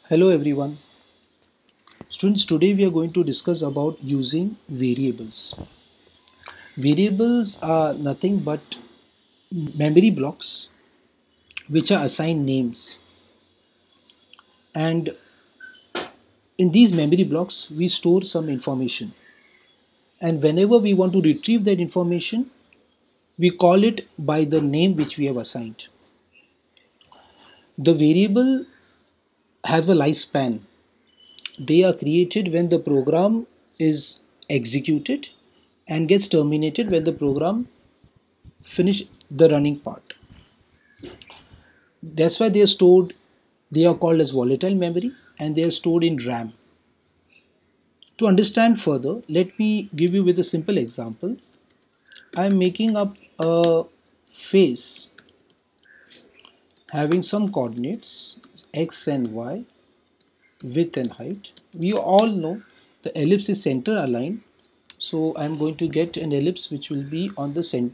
Hello everyone. Students, today we are going to discuss about using variables. Variables are nothing but memory blocks which are assigned names. And in these memory blocks, we store some information. And whenever we want to retrieve that information, we call it by the name which we have assigned. The variable have a lifespan. They are created when the program is executed and gets terminated when the program finish the running part. That's why they are called as volatile memory and they are stored in RAM. To understand further, let me give you with a simple example. I am making up a face having some coordinates x and y, width and height. We all know the ellipse is center aligned, so I am going to get an ellipse which will be on the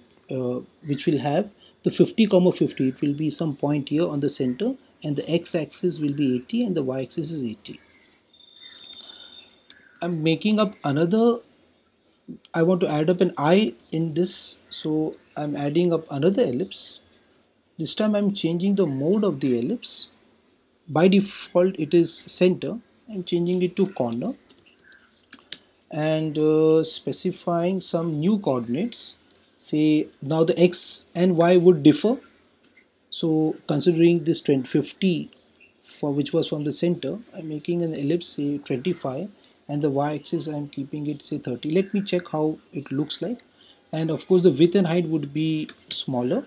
which will have the 50 comma 50. It will be some point here on the center, and the x-axis will be 80 and the y-axis is 80. I'm making up another. I want to add up an eye in this, so I'm adding up another ellipse. This time I'm changing the mode of the ellipse. By default it is center. I'm changing it to corner and specifying some new coordinates. Say now the x and y would differ, so considering this 50 for which was from the center, I'm making an ellipse say 25 and the y-axis I'm keeping it say 30. Let me check how it looks like, and of course the width and height would be smaller,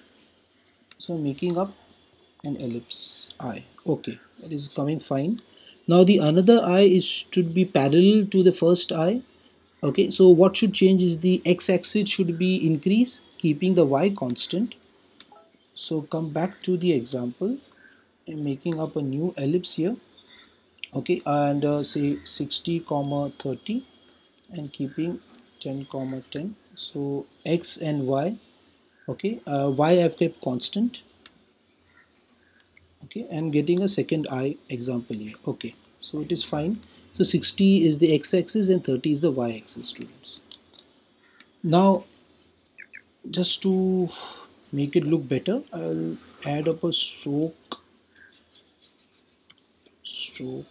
so I'm making up an ellipse I. Okay, it is coming fine. Now the another eye is should be parallel to the first eye. Okay, so what should change is the x-axis should be increase, keeping the y constant. So come back to the example. I'm making up a new ellipse here. Okay, and say 60 comma 30 and keeping 10 comma 10. So x and y. Okay, y I've kept constant. Okay, and getting a second eye example here. Okay, so it is fine. So 60 is the x-axis and 30 is the y-axis, students. Now just to make it look better, I'll add up a stroke stroke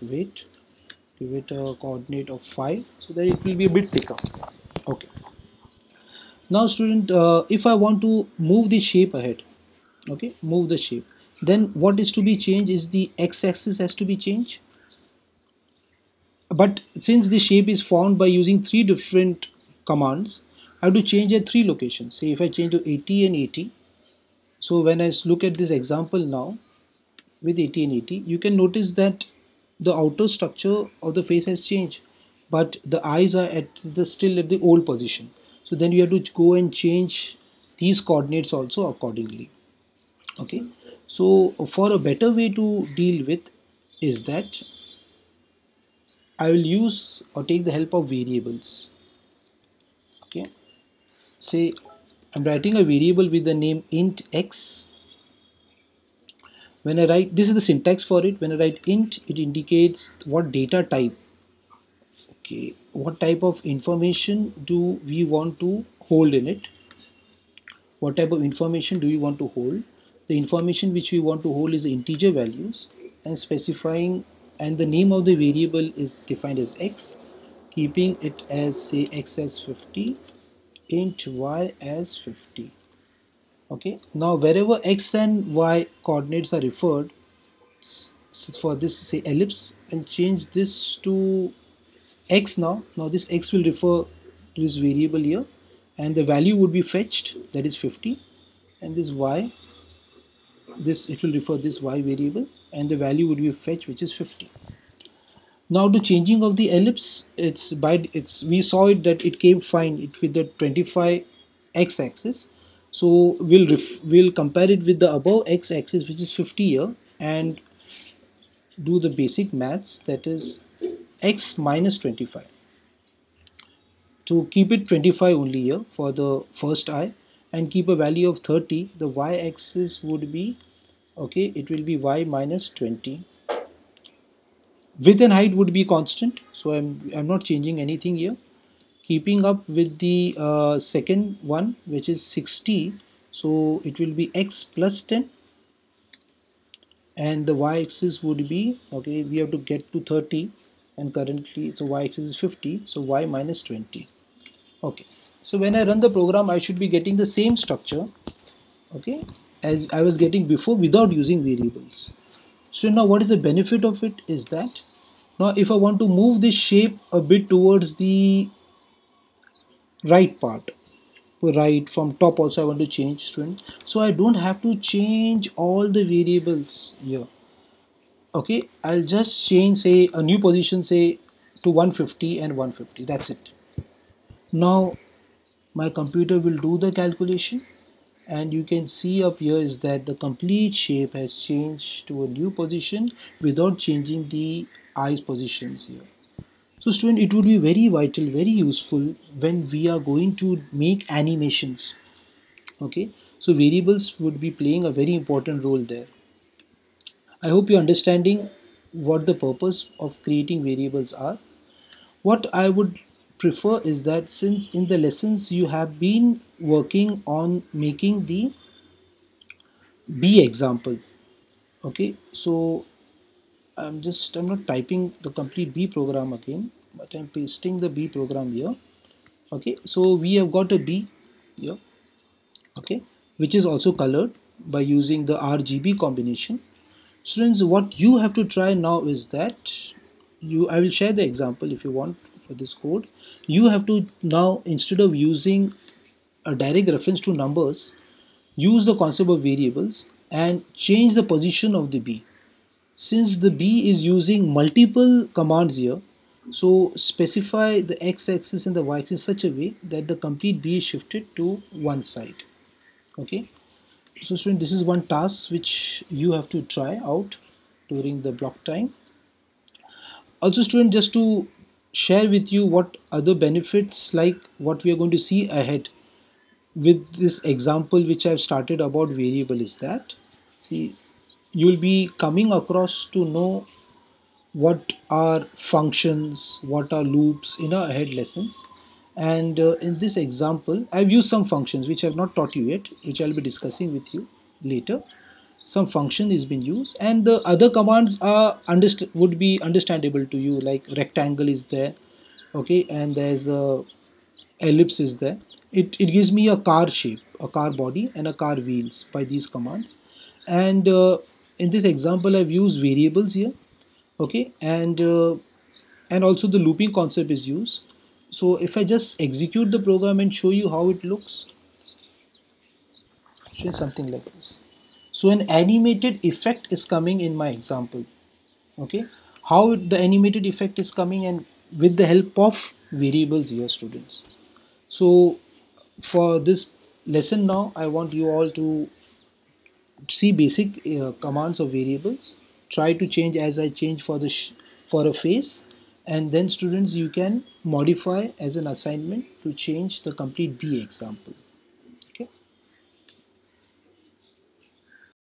weight, give it a coordinate of 5 so that it will be a bit thicker. Okay, now student, if I want to move the shape ahead, okay, move the shape, then what is to be changed is the x-axis has to be changed. But since the shape is formed by using three different commands, I have to change at three locations. Say if I change to 80 and 80, so when I look at this example now with 80 and 80, you can notice that the outer structure of the face has changed, but the eyes are still at the old position. So then you have to go and change these coordinates also accordingly. Okay, so for a better way to deal with is that I will use or take the help of variables. Okay, say I'm writing a variable with the name int x. When I write, this is the syntax for it. When I write int, it indicates what data type. Okay, what type of information do we want to hold in it? What type of information do we want to hold? The information which we want to hold is the integer values, and specifying, and the name of the variable is defined as x, keeping it as say x as 50, int y as 50. Okay, now wherever x and y coordinates are referred, for this say ellipse, and change this to x. Now this x will refer to this variable here, and the value would be fetched, that is 50, and this y, this it will refer this y variable, and the value would be fetched, which is 50. Now to changing of the ellipse, it's we saw it that it came fine it with the 25 x-axis. So we'll compare it with the above x-axis, which is 50 here, and do the basic maths, that is x minus 25. To keep it 25 only here for the first eye and keep a value of 30, the y-axis would be Okay, it will be y minus 20. Width and height would be constant, so I'm not changing anything here. Keeping up with the second one, which is 60, so it will be x plus 10, and the y-axis would be, okay, we have to get to 30, and currently, so y-axis is 50, so y minus 20. Okay, so when I run the program, I should be getting the same structure, okay, as I was getting before without using variables. So now what is the benefit of it is that now if I want to move this shape a bit towards the right part, right from top also I want to change, student, so I don't have to change all the variables here. Okay, I'll just change, say, a new position, say, to 150 and 150. That's it. Now my computer will do the calculation, and you can see up here is that the complete shape has changed to a new position without changing the eyes positions here. So student, it would be very vital, very useful when we are going to make animations. Okay, so variables would be playing a very important role there. I hope you're understanding what the purpose of creating variables are. What I would prefer is that since in the lessons you have been working on making the B example, okay, so I'm not typing the complete B program again, but I'm pasting the B program here. Okay, so we have got a B here, okay, which is also colored by using the RGB combination. Students, what you have to try now is that I will share the example if you want for this code. You have to now, instead of using a direct reference to numbers, use the concept of variables and change the position of the B. Since the B is using multiple commands here, so specify the x-axis and the y-axis in such a way that the complete B is shifted to one side. Okay, so student, this is one task which you have to try out during the block time. Also student, just to share with you what other benefits like what we are going to see ahead with this example which I've started about variable is that, see, you'll be coming across to know what are functions, what are loops in our ahead lessons. And in this example, I've used some functions which I've not taught you yet, which I'll be discussing with you later. Some function is being used, and the other commands are would be understandable to you, like rectangle is there, okay, and there's a ellipse is there. It gives me a car shape, a car body, and a car wheels by these commands. And in this example, I've used variables here, okay, and also the looping concept is used. So if I just execute the program and show you how it looks, show something like this. So an animated effect is coming in my example. Okay, how the animated effect is coming, and with the help of variables here, students. So for this lesson now, I want you all to see basic commands of variables. Try to change as I change for the for a face, and then students, you can modify as an assignment to change the complete B example.